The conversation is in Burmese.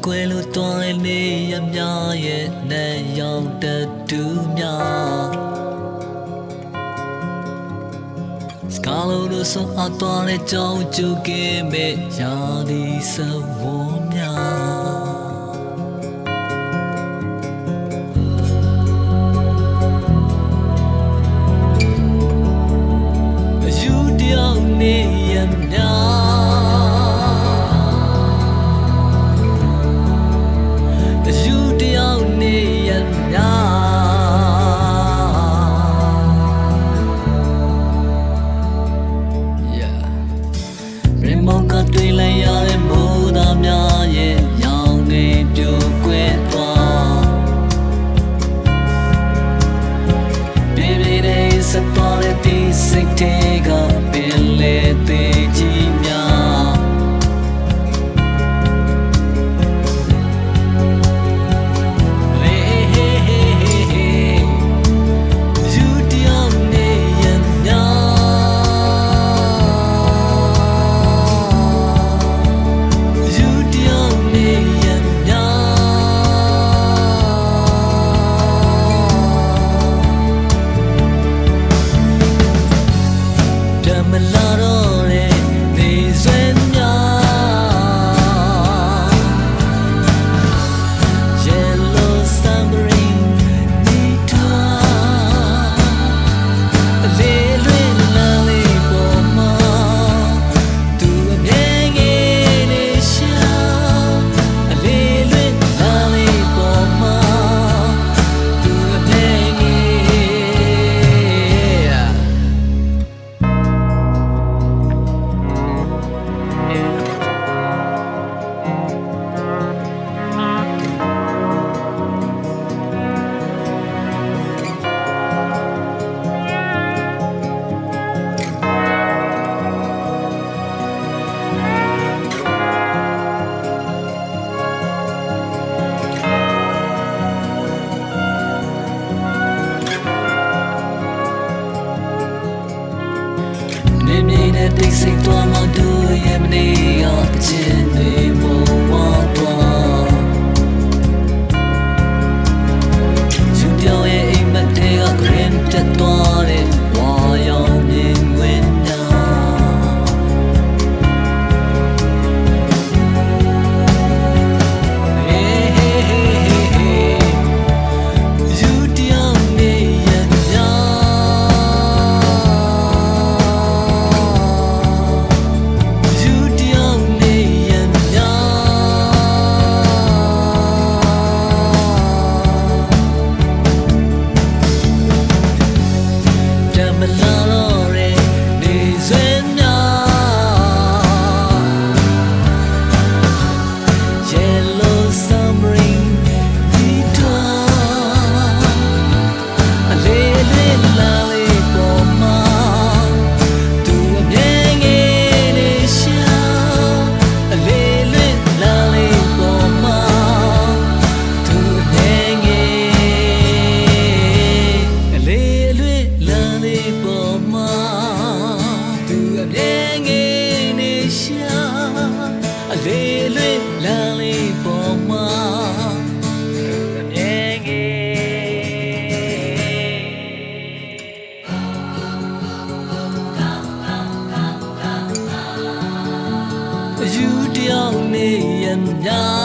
ကွယ်လို့တွန်းနေရမြရဲ့နဲ့ရောင်တတူများစကားလို့ဆိုအပ်တော်တဲ့ကြောင်ကျူကင်းမဲ့ရာဒီစဝေါ်များယူတယောက်နေရမြတွေ့လိုက်ရတဲ့မိုးသားများရဲ့ရောင်နေပြိုကွဲသွားပြေပြေတဲ့စပေါ်တဲ့ဒီစိတ်တွေကပင်လေသေးကြီးများမလာတော့တဲ့နေဆွေများ Yellow submarine ဒီထွာအလေးလွင်လာလေးပေါ်မှာသူအမြဲငယ်နေရှာအလေးလွင်လာလေးပေါ်မှာသူအမြဲငယ်တိတ်ဆိတ်သွားမှတို့ရဲ့မနေရခြင်းတွေမဝါသွားသူပြောင်းရဲ့အိမ်မက်တွေက green တက်သွားတဲ့ဝါရောင်မြင်ဝင်နာမလာတော့တဲ့နေဆွေများ Yellow submarine ဒီထွာအလေးလေးလာလေးပေါ်မှာသူအမြဲငယ်နေရှာအလေးလေးလာလေးပေါ်မှာသူအမြဲငယ်အလေးလေးလာလေးပေါ်မှာသူအမြဲငယ်နေရှာအလေးလေးလာလေးပေါ်မှာသူအမြဲငယ်ယူတယောက်နေရမြ